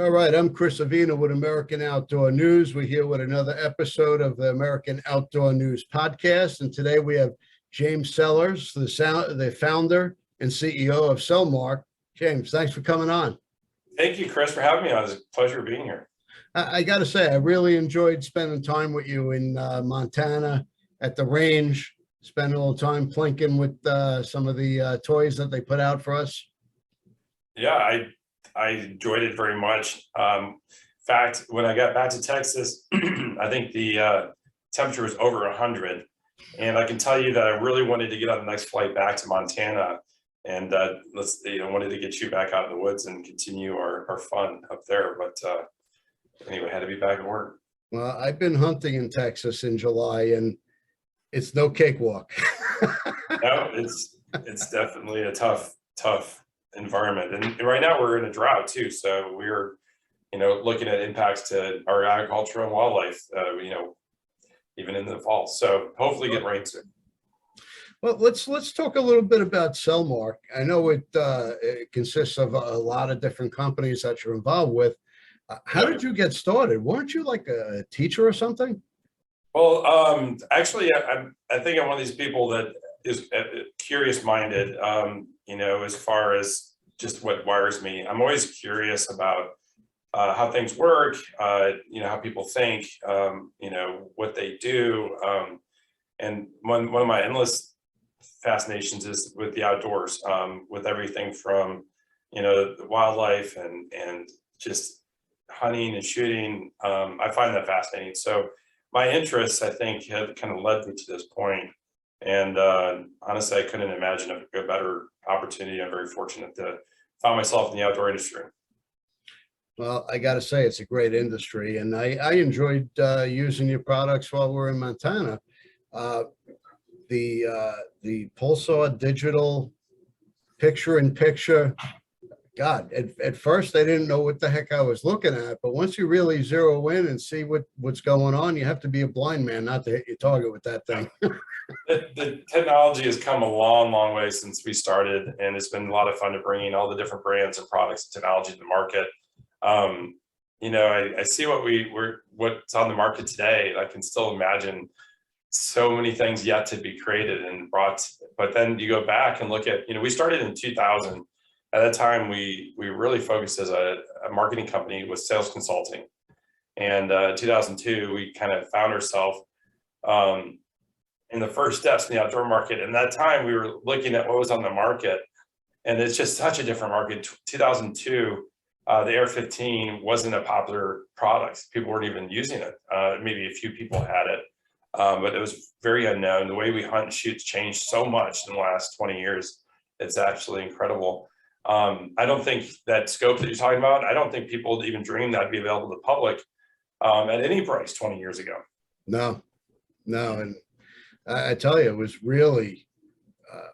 All right, I'm Chris Avina with American Outdoor News. We're here with another episode of the American Outdoor News podcast. And today we have James Sellers, the founder and CEO of Sellmark. James, thanks for coming on. Thank you, Chris, for having me on. It's a pleasure being here. I got to say, I really enjoyed spending time with you in Montana at the range, spending a little time plinking with some of the toys that they put out for us. Yeah, I enjoyed it very much. In fact, when I got back to Texas, I think the temperature was over 100. And I can tell you that I really wanted to get on the next flight back to Montana and wanted to get you back out in the woods and continue our fun up there. But anyway, had to be back at work. Well, I've been hunting in Texas in July and it's no cakewalk. No, it's definitely a tough environment, and right now we're in a drought too, so we're looking at impacts to our agriculture and wildlife even in the fall, so hopefully get rain soon. Well, let's talk a little bit about Sellmark. I know it consists of a lot of different companies that you're involved with. How did you get started? Weren't you like a teacher or something? Well, actually, I think I'm one of these people that is curious minded, as far as just what wires me. I'm always curious about how things work, how people think, what they do. And one of my endless fascinations is with the outdoors, with everything from, the wildlife and just hunting and shooting. I find that fascinating. So my interests, I think, have kind of led me to this point. And honestly, I couldn't imagine a better opportunity. I'm very fortunate to find myself in the outdoor industry. Well, I got to say, it's a great industry. And I enjoyed using your products while we're in Montana. The Pulsar digital picture-in-picture, God, at first I didn't know what the heck I was looking at, but once you really zero in and see what's going on, you have to be a blind man not to hit your target with that thing. The technology has come a long way since we started, and it's been a lot of fun to bring in all the different brands and products and technology to the market. I see what's on the market today. I can still imagine so many things yet to be created and brought, but then you go back and look at, we started in 2000. At that time, we really focused as a marketing company with sales consulting. And 2002, we kind of found ourselves in the first steps in the outdoor market. And that time, we were looking at what was on the market. And it's just such a different market. 2002, the AR-15 wasn't a popular product. People weren't even using it. Maybe a few people had it, but it was very unknown. The way we hunt and shoot changed so much in the last 20 years. It's absolutely incredible. I don't think that scope that you're talking about, I don't think people even dreamed that'd be available to the public at any price 20 years ago. No. And I tell you, it was really,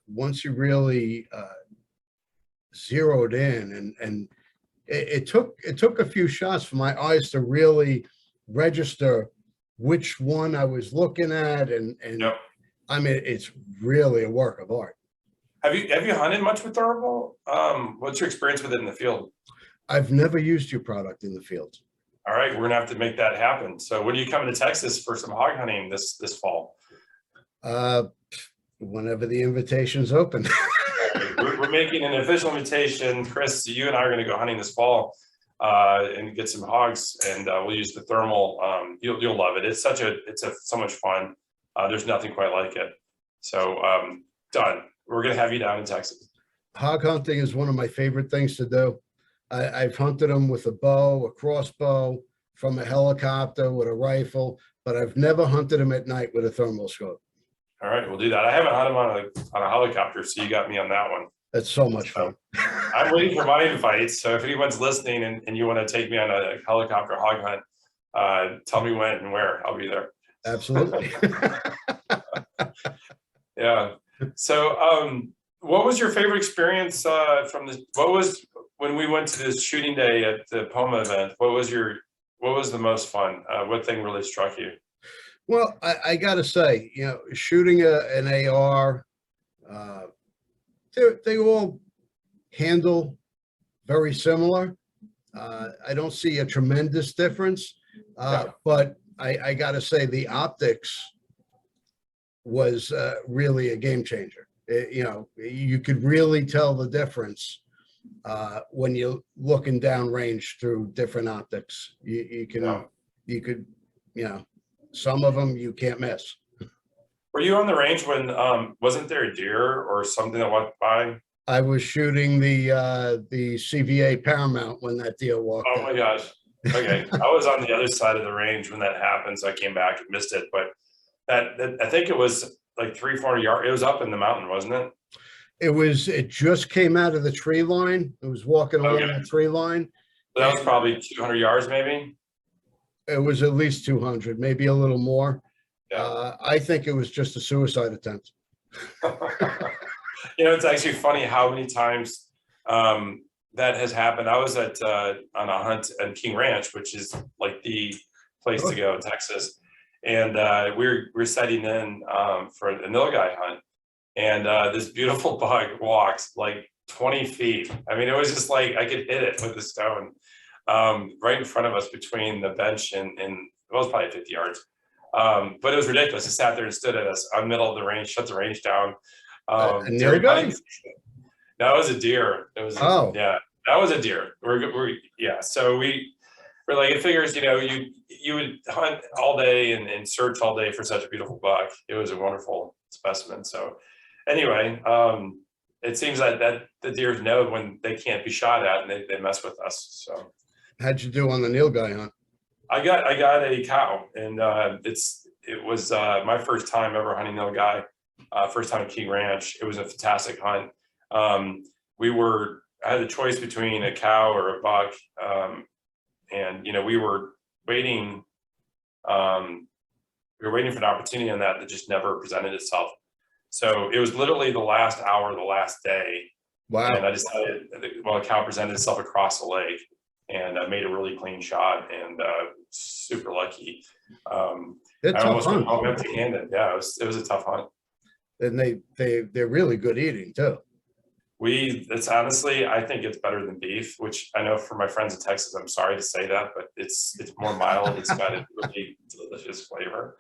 once you really zeroed in and it took a few shots for my eyes to really register which one I was looking at. And yep. I mean, it's really a work of art. Have you hunted much with thermal? What's your experience with it in the field? I've never used your product in the field. All right, we're gonna have to make that happen. So when are you coming to Texas for some hog hunting this fall? Whenever the invitation's open. We're making an official invitation. Chris, you and I are gonna go hunting this fall and get some hogs, and we'll use the thermal. You'll love it. It's so much fun. There's nothing quite like it. So done. We're going to have you down in Texas. Hog hunting is one of my favorite things to do. I've hunted them with a bow, a crossbow, from a helicopter, with a rifle, but I've never hunted them at night with a thermal scope. All right, we'll do that. I haven't hunted them on a helicopter, so you got me on that one. That's so much fun. I'm waiting for my invites, so if anyone's listening and you want to take me on a helicopter hog hunt, tell me when and where. I'll be there. Absolutely. Yeah. So, what was your favorite experience when we went to this shooting day at the POMA event? What was the most fun? What thing really struck you? Well, I got to say, shooting an AR, they all handle very similar. I don't see a tremendous difference, Yeah. but I got to say the optics was really a game changer. You know, you could really tell the difference when you're looking down range through different optics. Yeah. You could, you know, some of them you can't miss. Were you on the range when, wasn't there a deer or something that went by? I was shooting the CVA Paramount when that deal walked Oh out. my gosh. Okay. I was on the other side of the range when that happened, so I came back and missed it, but I think it was like 300-400 yards. It was up in the mountain, wasn't it? It just came out of the tree line. It was walking Okay. along the tree line. So that was probably 200 yards maybe. It was at least 200, maybe a little more. Yeah. I think it was just a suicide attempt. You know, it's actually funny how many times that has happened. I was at on a hunt at King Ranch, which is like the place to go in Texas, and we're setting in for a nilgai hunt, and this beautiful bug walks like 20 feet. I mean, it was just like I could hit it with a stone right in front of us between the bench and it was probably 50 yards. But it was ridiculous. It sat there and stood at us. I'm middle of the range, shut the range down. A Everybody, nilgai? that was a deer. It was, Oh, yeah, that was a deer. Yeah. So we're like, it figures, you know, you would hunt all day and search all day for such a beautiful buck. It was a wonderful specimen. So anyway, it seems that the deers know when they can't be shot at and they mess with us. So how'd you do on the nilgai hunt? I got a cow, and it was my first time ever hunting nilgai, first time at King Ranch. It was a fantastic hunt. I had a choice between a cow or a buck, and you know waiting, we were waiting for an opportunity on that just never presented itself. So it was literally the last hour, of the last day, and Wow, I decided, well, a cow presented itself across the lake, and I made a really clean shot, and super lucky. they're I tough almost went hunts, home empty-handed. Yeah, it was a tough hunt. and they're really good eating too. It's honestly, I think it's better than beef, which I know for my friends in Texas, I'm sorry to say that, but it's more mild. It's got a really delicious flavor.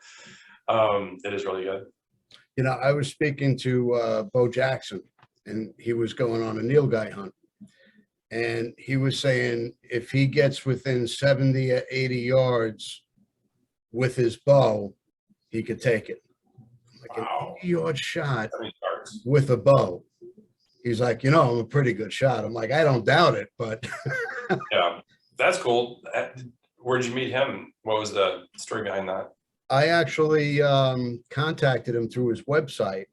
It is really good. You know, I was speaking to Bo Jackson, and he was going on a nilgai hunt, and he was saying if he gets within 70 or 80 yards with his bow, he could take it. Like an Wow. 80-yard shot 70 yards. with a bow. He's like, you know, I'm a pretty good shot. I'm like, I don't doubt it, but Yeah, that's cool. Where'd you meet him? What was the story behind that? I actually contacted him through his website,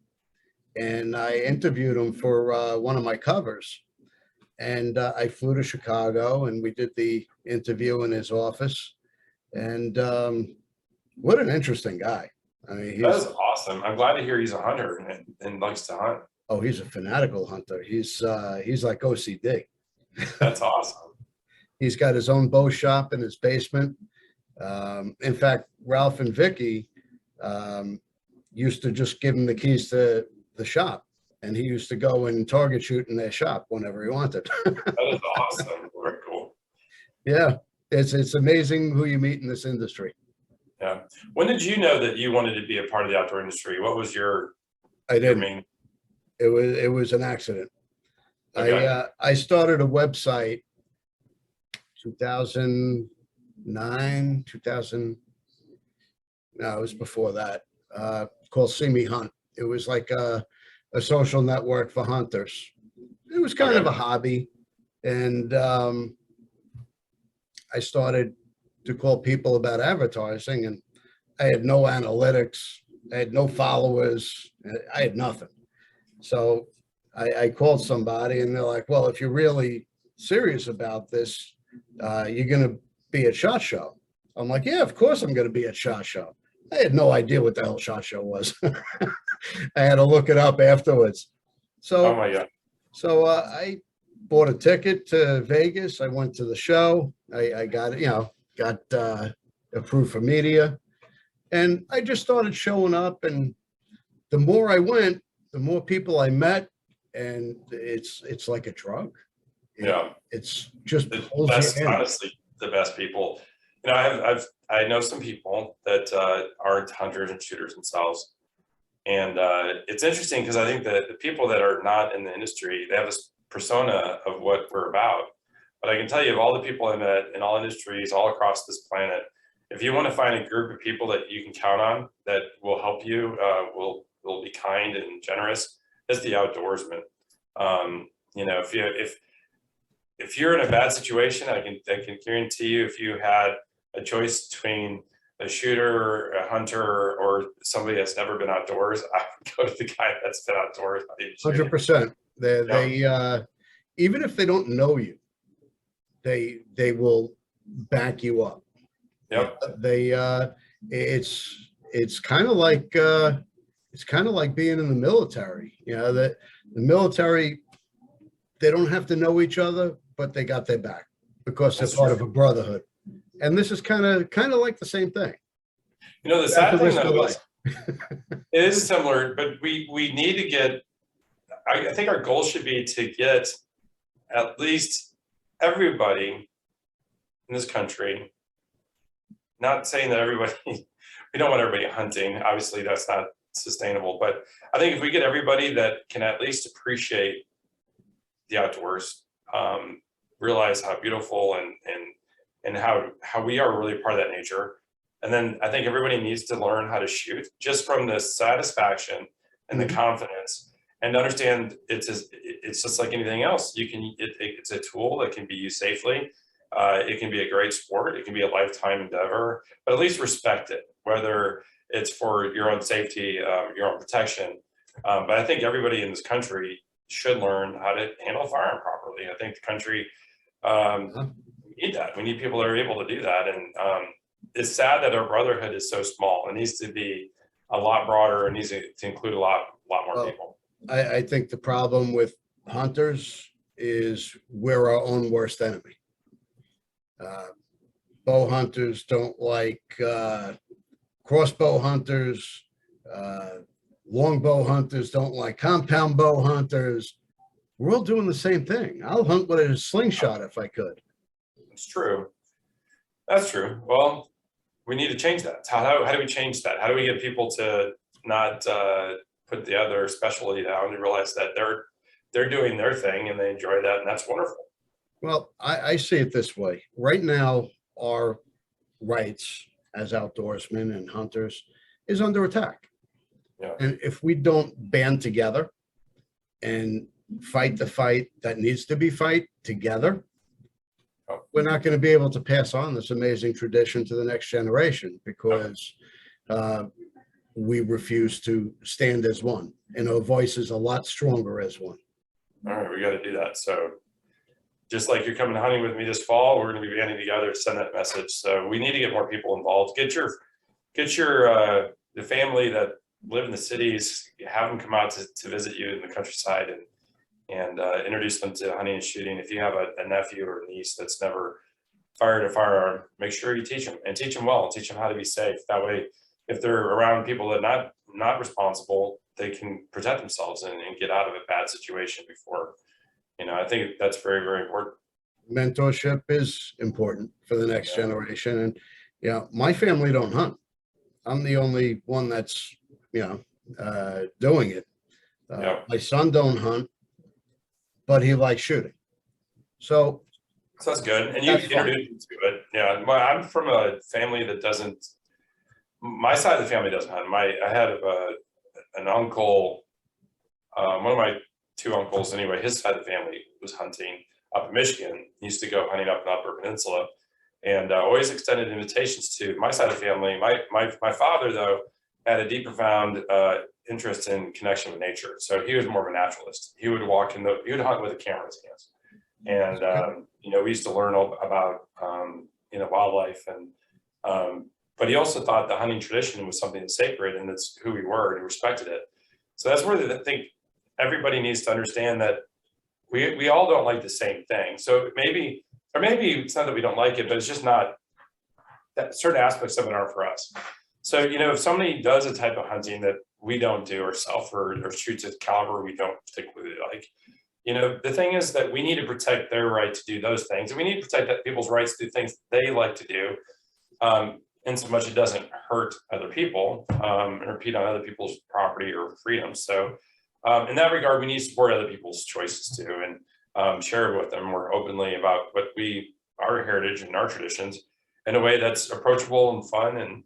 and I interviewed him for one of my covers. And I flew to Chicago, and we did the interview in his office. And what an interesting guy. I mean, That is awesome. I'm glad to hear he's a hunter and likes to hunt. oh, he's a fanatical hunter. He's like OCD. That's awesome. He's got his own bow shop in his basement. In fact, Ralph and Vicky used to just give him the keys to the shop, and he used to go and target shoot in their shop whenever he wanted. That is awesome. Very cool. Yeah, it's amazing who you meet in this industry. Yeah. When did you know that you wanted to be a part of the outdoor industry? What was your I didn't. main? It was an accident. Okay. I started a website 2009, 2000. No, it was before that. Called See Me Hunt. It was like a social network for hunters. It was kind of Okay. a hobby, and I started to call people about advertising, and I had no analytics. I had no followers. I had nothing. So I called somebody, and they're like, well, if you're really serious about this, you're going to be at SHOT Show. I'm like, yeah, of course I'm going to be at SHOT Show. I had no idea what the hell SHOT Show was. I had to look it up afterwards. Oh So, my God. I bought a ticket to Vegas. I went to the show. I got, got approved for media, and I just started showing up. And the more I went, the more people I met, and it's like a drug. It's just The pulls you best, in. honestly, the best people. I know some people that aren't hunters and shooters themselves. And it's interesting because I think that the people that are not in the industry, they have this persona of what we're about. But I can tell you, of all the people I met in all industries all across this planet, if you want to find a group of people that you can count on that will help you, will be kind and generous, it's the outdoorsman. If you're in a bad situation, I can guarantee you, if you had a choice between a shooter, a hunter, or somebody that's never been outdoors, I would go to the guy that's been outdoors. 100%. They even if they don't know you, they will back you up. Yep. It's kind of like being in the military. That the military, they don't have to know each other, but they got their back because they're part of a brotherhood. And this is kind of like the same thing. The sad thing though is, it is life. similar, but we need to get, I think our goal should be to get at least everybody in this country, not saying that everybody, we don't want everybody hunting, obviously that's not sustainable, but I think if we get everybody that can at least appreciate the outdoors, realize how beautiful and how we are really part of that nature. And then I think everybody needs to learn how to shoot, just from the satisfaction and the confidence, and understand it's just like anything else. It's a tool that can be used safely. It can be a great sport. It can be a lifetime endeavor, but at least respect it, whether it's for your own safety, your own protection. But I think everybody in this country should learn how to handle a firearm properly. I think the country, we need that. We need people that are able to do that. And it's sad that our brotherhood is so small. It needs to be a lot broader. It needs to include a lot more people. I think the problem with hunters is we're our own worst enemy. Bow hunters don't like crossbow hunters. Longbow hunters don't like compound bow hunters. We're all doing the same thing. I'll hunt with a slingshot if I could. It's true. That's true. Well, we need to change that. How do we change that? How do we get people to not put the other specialty down and realize that they're doing their thing and they enjoy that, and that's wonderful. Well, I see it this way. Right now, our rights as outdoorsmen and hunters is under attack. Yeah. And if we don't band together and fight the fight that needs to be fight together, we're not going to be able to pass on this amazing tradition to the next generation, because we refuse to stand as one, and our voice is a lot stronger as one. All right, we got to do that. So just like you're coming hunting with me this fall, we're going to be banding together to send that message. So we need to get more people involved. Get your the family that live in the cities, have them come out to visit you in the countryside, and introduce them to hunting and shooting. If you have a nephew or a niece that's never fired a firearm, make sure you teach them, and teach them well, teach them how to be safe. That way, if they're around people that are not responsible, they can protect themselves and get out of a bad situation before. I think that's very, very important. Mentorship is important for the next generation. And my family don't hunt. I'm the only one that's doing it. My son don't hunt, but he likes shooting. So that's good. And you introduced him to it. Yeah. I'm from a family that doesn't, my side of the family doesn't hunt. I had an uncle, one of my two uncles anyway, his side of the family was hunting up in Michigan. He used to go hunting up in the Upper Peninsula, and always extended invitations to my side of the family. My father, though, had a deep, profound interest in connection with nature. So he was more of a naturalist. He would he would hunt with a camera in his hands. And, we used to learn about, wildlife, and, but he also thought the hunting tradition was something that's sacred, and it's who we were, and he respected it. So that's where I think everybody needs to understand that we all don't like the same thing. So maybe it's not that we don't like it, but it's just not that certain aspects of it aren't for us. So, if somebody does a type of hunting that we don't do ourselves, or shoots a caliber we don't particularly like, the thing is that we need to protect their right to do those things, and we need to protect that people's rights to do things they like to do, in so much it doesn't hurt other people, and impede on other people's property or freedom. So in that regard, we need to support other people's choices too, and share with them more openly about our heritage and our traditions in a way that's approachable and fun,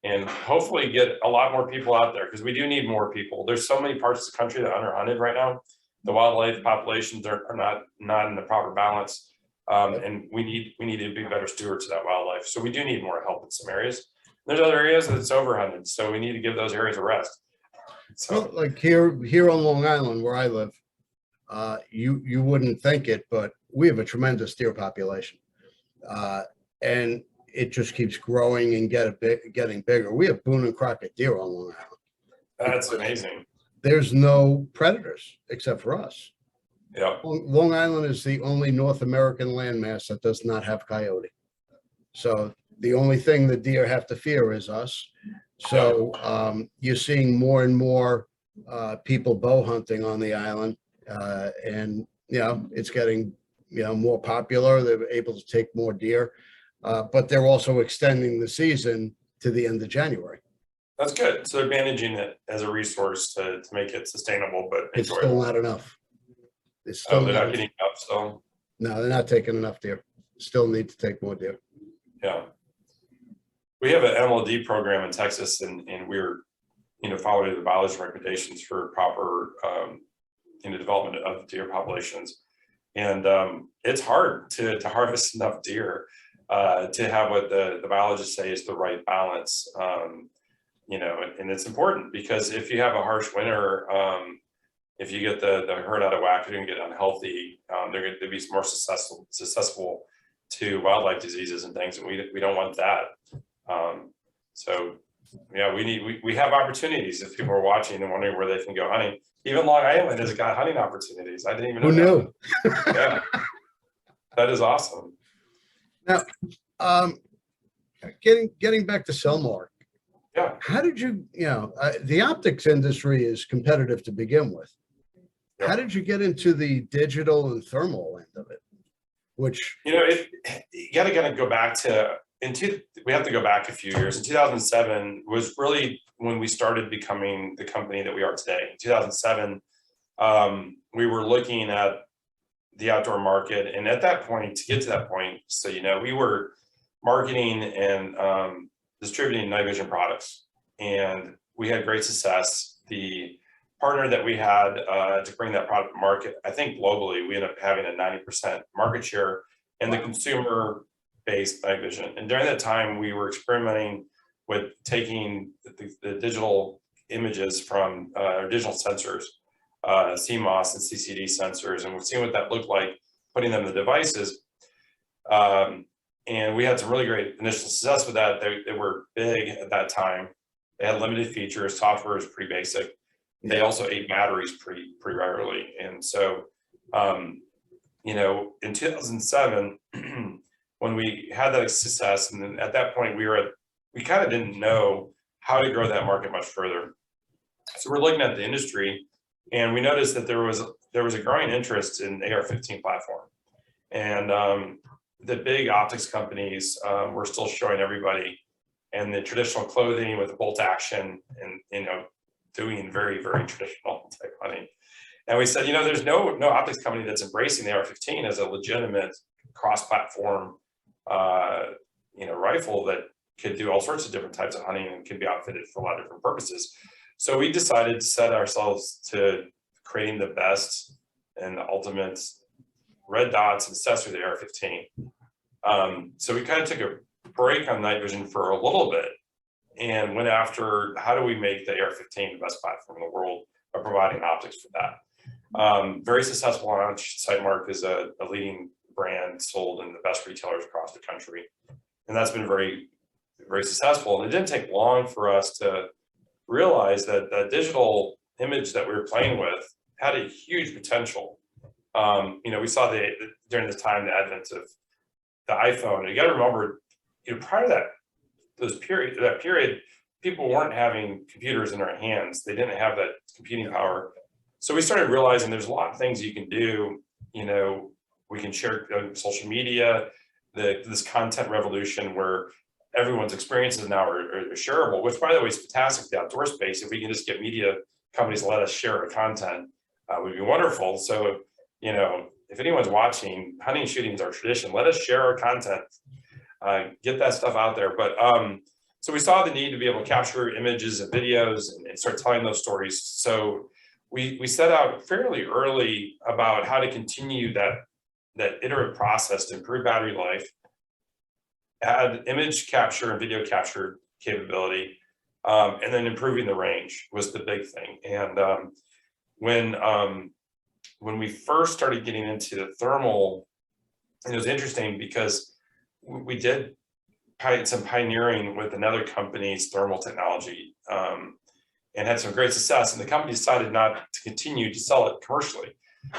and hopefully get a lot more people out there, because we do need more people. There's so many parts of the country that are underhunted right now. The wildlife populations are not in the proper balance, and we need to be better stewards of that wildlife. So we do need more help in some areas. There's other areas that it's overhunted, so we need to give those areas a rest. So, Well, like here on Long Island where I live, you wouldn't think it, but we have a tremendous deer population, and it just keeps growing and getting bigger. We have Boone and Crockett deer on Long Island. that's amazing. There's no predators except for us. Yeah. Long Island is the only North American landmass that does not have coyote. So the only thing the deer have to fear is us. So you're seeing more and more people bow hunting on the island, and it's getting more popular. They're able to take more deer, but they're also extending the season to the end of January. That's good. So they're managing it as a resource to make it sustainable, but It's enjoyable. still not enough. It's still They're not not, getting up, so no, they're not taking enough deer. Still need to take more deer. yeah. We have an MLD program in Texas, and we're following the biology recommendations for proper development of deer populations. And it's hard to harvest enough deer to have what the biologists say is the right balance. And it's important, because if you have a harsh winter, if you get the herd out of whack, you're going to get unhealthy. They're going to be more susceptible to wildlife diseases and things, and we don't want that. So yeah, we have opportunities. If people are watching and wondering where they can go hunting, even Long Island has got hunting opportunities. I didn't even know. Who knew? Yeah, that is awesome. Now, getting back to Sellmark. Yeah. How did the optics industry is competitive to begin with. Yeah. How did you get into the digital and thermal end of it? Which, you got to kind of go back to, we have to go back a few years. In 2007 was really when we started becoming the company that we are today. In 2007, we were looking at the outdoor market. And at that point, to get to that point, so, we were marketing and distributing night vision products, and we had great success. The partner that we had to bring that product to market, I think globally, we ended up having a 90% market share in the consumer-based night vision. And during that time, we were experimenting with taking the digital images from digital sensors, CMOS and CCD sensors, and we're seeing what that looked like, putting them in the devices. And we had some really great initial success with that. They were big at that time. They had limited features. Software is pretty basic. They also ate batteries pretty regularly. And so, in 2007, when we had that success, and then at that point we kind of didn't know how to grow that market much further. So we're looking at the industry, and we noticed that there was a growing interest in AR-15 platform, and the big optics companies were still showing everybody, and the traditional clothing with the bolt action, and doing very, very traditional type hunting. And we said, there's no optics company that's embracing the AR-15 as a legitimate cross-platform rifle that could do all sorts of different types of hunting and can be outfitted for a lot of different purposes. So we decided to set ourselves to creating the best and the ultimate red dots and accessory to the AR-15. So we kind of took a break on night vision for a little bit and went after, how do we make the AR-15 the best platform in the world by providing optics for that. Very successful launch. Sellmark is a leading brand sold in the best retailers across the country. And that's been very, very successful. And it didn't take long for us to realize that the digital image that we were playing with had a huge potential. We saw during this time, the advent of the iPhone. And you got to remember, prior to that period, people weren't having computers in their hands. They didn't have that computing power. So we started realizing there's a lot of things you can do. You know, we can share social media, this content revolution where everyone's experiences now are shareable, which by the way is fantastic, the outdoor space. If we can just get media companies to let us share our content, would be wonderful. So, you know, if anyone's watching, hunting and shooting is our tradition. Let us share our content, get that stuff out there. But so we saw the need to be able to capture images and videos and start telling those stories. So we set out fairly early about how to continue that iterative process to improve battery life, add image capture and video capture capability, and then improving the range was the big thing. And when we first started getting into the thermal, it was interesting because we did some pioneering with another company's thermal technology, and had some great success. And the company decided not to continue to sell it commercially.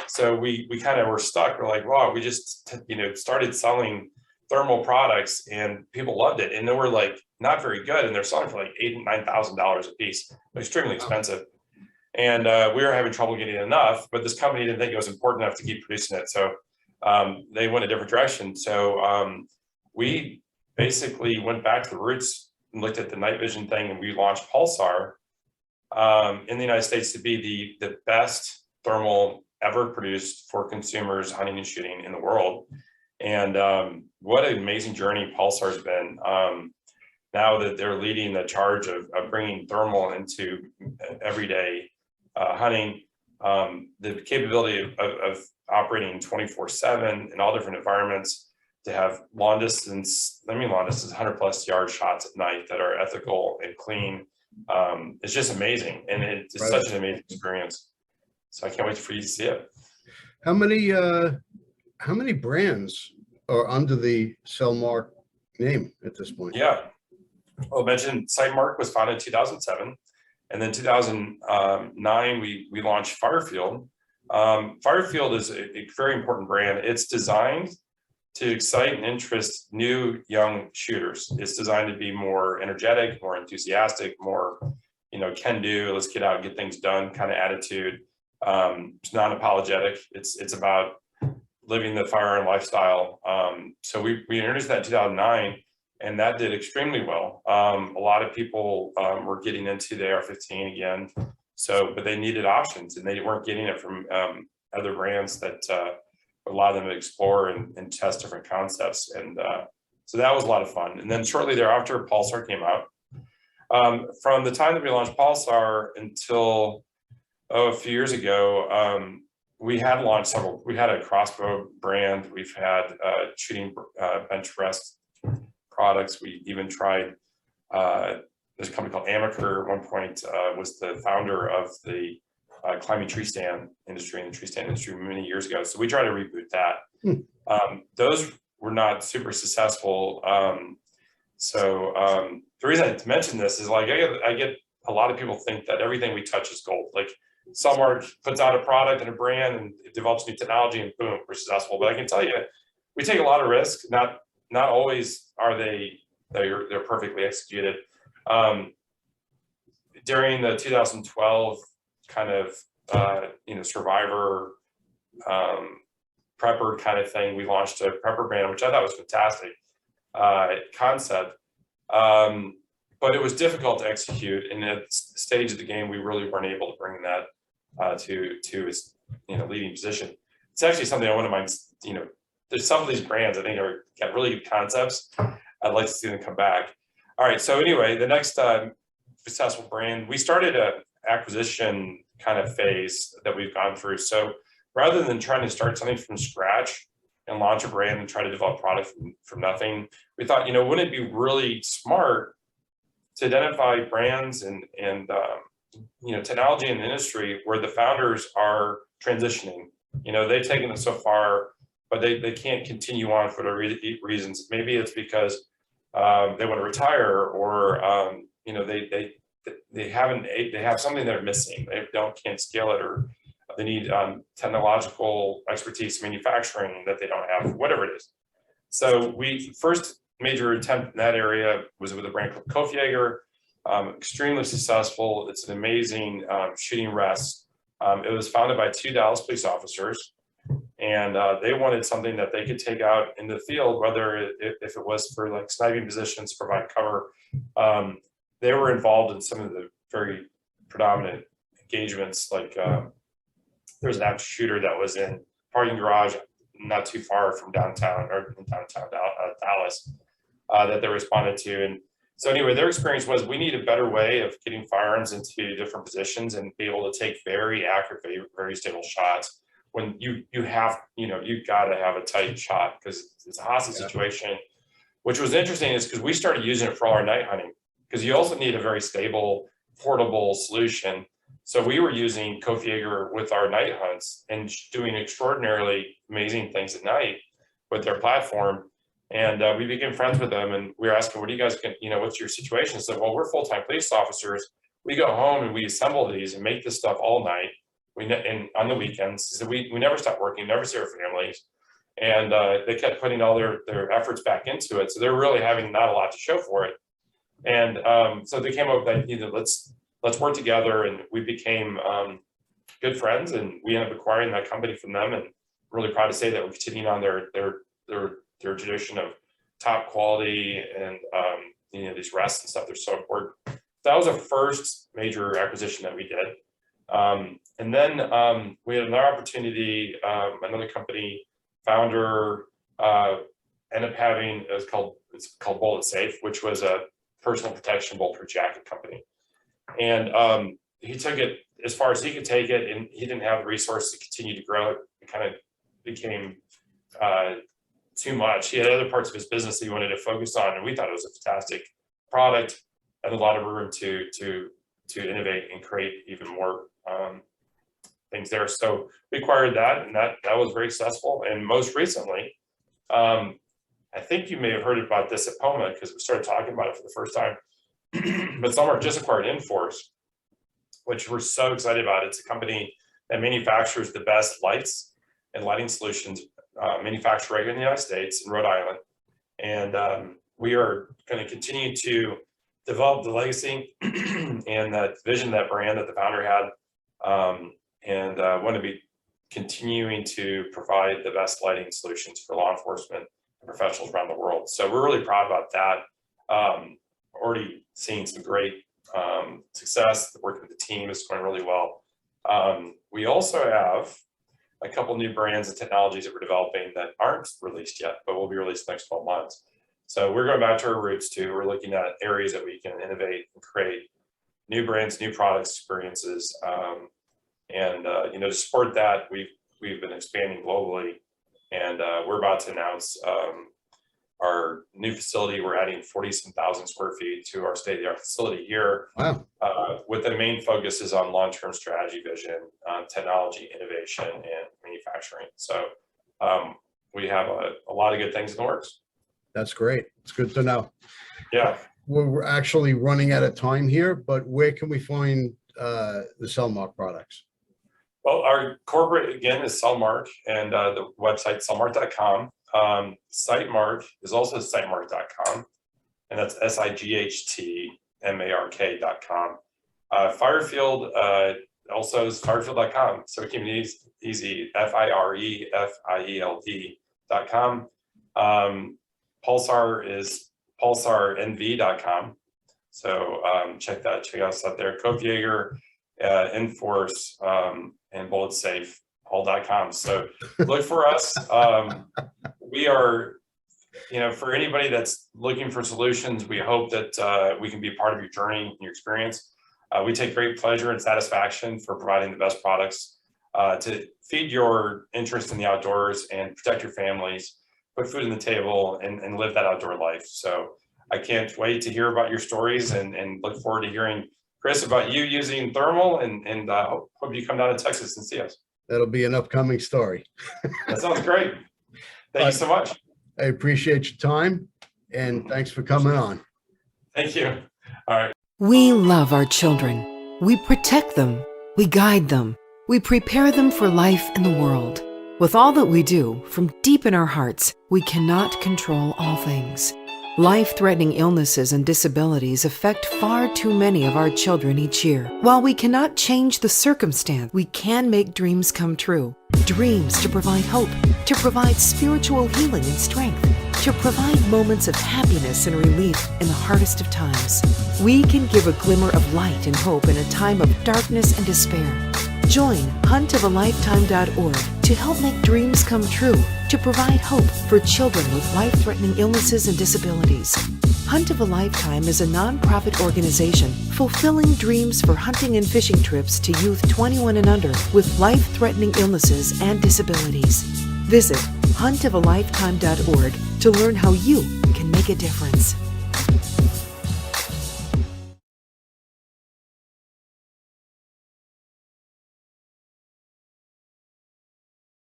So we kind of were stuck. We're like, wow, we just started selling thermal products and people loved it. And they were like not very good, and they're selling for like $8,000 and $9,000 a piece, extremely expensive. And we were having trouble getting enough, but this company didn't think it was important enough to keep producing it. So they went a different direction. So we basically went back to the roots and looked at the night vision thing, and we launched Pulsar in the United States to be the best thermal ever produced for consumers hunting and shooting in the world. And what an amazing journey Pulsar's been. Now that they're leading the charge of bringing thermal into everyday hunting, the capability of operating 24/7 in all different environments, to have long distance 100+ yard shots at night that are ethical and clean. It's just amazing. And it's such an amazing experience. So I can't wait for you to see it. How many brands are under the Sellmark name at this point? Yeah. Well, I mentioned Sightmark was founded in 2007. And then 2009, we launched Firefield. Firefield is a very important brand. It's designed to excite and interest new young shooters. It's designed to be more energetic, more enthusiastic, more, can do, let's get out and get things done kind of attitude. It's non-apologetic. It's about living the firearm lifestyle. So we introduced that in 2009, and that did extremely well. A lot of people were getting into the AR-15 again. But they needed options, and they weren't getting it from other brands that allow them to explore and test different concepts. And so that was a lot of fun. And then shortly thereafter, Pulsar came out. From the time that we launched Pulsar until a few years ago, we had launched several. We had a crossbow brand. We've had shooting bench rest products. We even tried, there's a company called Amaker at one point, was the founder of the climbing tree stand industry and the tree stand industry many years ago. So we tried to reboot that. Those were not super successful. The reason I mention this is like, I get a lot of people think that everything we touch is gold. Like Sellmark puts out a product and a brand and it develops new technology and boom, we're successful. But I can tell you, we take a lot of risk. Not always are they're perfectly executed. During the 2012 kind of survivor prepper kind of thing, we launched a prepper brand, which I thought was fantastic concept, but it was difficult to execute. And at the stage of the game, we really weren't able to bring that to its leading position. It's actually something I wouldn't mind. There's some of these brands I think got really good concepts. I'd like to see them come back. All right. So anyway, the next successful brand, we started a acquisition kind of phase that we've gone through. So rather than trying to start something from scratch and launch a brand and try to develop product from nothing, we thought, wouldn't it be really smart to identify brands and technology in the industry where the founders are transitioning. They've taken it so far, but they can't continue on for the reasons. Maybe it's because they want to retire, or they have something they're missing. They can't scale it, or they need technological expertise, manufacturing that they don't have, whatever it is. So we first major attempt in that area was with a brand called Kofjäger. Extremely successful. It's an amazing shooting rest It was founded by two Dallas police officers, and they wanted something that they could take out in the field, whether if it was for like sniping positions, provide cover. They were involved in some of the very predominant engagements, like there's an active shooter that was in parking garage not too far from downtown or in downtown Dallas that they responded to. And so anyway, their experience was we need a better way of getting firearms into different positions and be able to take very accurate, very stable shots. When you have, you've got to have a tight shot because it's a hostage situation. Which was interesting is because we started using it for all our night hunting, because you also need a very stable, portable solution. So we were using Kofi Jaeger with our night hunts and doing extraordinarily amazing things at night with their platform. And we became friends with them, and we were asking, what do you guys, what's your situation? So, well, we're full-time police officers. We go home and we assemble these and make this stuff all night. And on the weekends, so we never stop working, never see our families. And they kept putting all their efforts back into it. So they're really having not a lot to show for it. And so they came up with that, let's work together, and we became good friends, and we ended up acquiring that company from them, and really proud to say that we're continuing on their tradition of top quality and these rests and stuff. They're so important. That was the first major acquisition that we did. And then we had another opportunity, another company founder ended up having, it's called Bullet Safe, which was a personal protection bulletproof jacket company. And he took it as far as he could take it, and he didn't have the resources to continue to grow it. It kind of became too much. He had other parts of his business that he wanted to focus on, and we thought it was a fantastic product and a lot of room to innovate and create even more things there. So we acquired that, and that was very successful. And most recently, I think you may have heard about this at POMA because we started talking about it for the first time. But Sellmark just acquired Enforce, which we're so excited about. It's a company that manufactures the best lights and lighting solutions manufactured right here in the United States in Rhode Island. And we are going to continue to develop the legacy and that vision, that brand that the founder had, and want to be continuing to provide the best lighting solutions for law enforcement and professionals around the world. So we're really proud about that. Already seeing some great success. Working with the team is going really well. We also have a couple new brands and technologies that we're developing that aren't released yet, but will be released in the next 12 months. So we're going back to our roots too. We're looking at areas that we can innovate and create new brands, new products, experiences, and to support that, we've been expanding globally, and we're about to announce our new facility. We're adding 40,000 square feet to our state-of-the-art facility here. Wow. With the main focus is on long-term strategy, vision, technology, innovation, and manufacturing. So we have a lot of good things in the works. That's great. It's good to know. Yeah. We're actually running out of time here, but where can we find the Sellmark products? Well, our corporate, again, is Sellmark, and the website, sellmark.com. Sightmark is also sightmark.com, and that's SIGHTMARK.com. Firefield also is firefield.com, so keep it easy, FIREFIELD.com. Pulsar is pulsarnv.com, so check us out there. Kofi Jaeger, Enforce, and Bullet Safe, all.com. So look for us. We are, for anybody that's looking for solutions, we hope that we can be a part of your journey and your experience. We take great pleasure and satisfaction for providing the best products to feed your interest in the outdoors and protect your families, put food on the table, and live that outdoor life. So I can't wait to hear about your stories, and look forward to hearing, Chris, about you using thermal, and hope you come down to Texas and see us. That'll be an upcoming story. That sounds great. Thank you so much. I appreciate your time, and thanks for coming on. Thank you. All right. We love our children. We protect them. We guide them. We prepare them for life in the world. With all that we do, from deep in our hearts, we cannot control all things. Life-threatening illnesses and disabilities affect far too many of our children each year. While we cannot change the circumstance, we can make dreams come true. Dreams to provide hope, to provide spiritual healing and strength, to provide moments of happiness and relief in the hardest of times. We can give a glimmer of light and hope in a time of darkness and despair. Join huntofalifetime.org to help make dreams come true, to provide hope for children with life-threatening illnesses and disabilities. Hunt of a Lifetime is a nonprofit organization fulfilling dreams for hunting and fishing trips to youth 21 and under with life-threatening illnesses and disabilities. Visit huntofalifetime.org to learn how you can make a difference.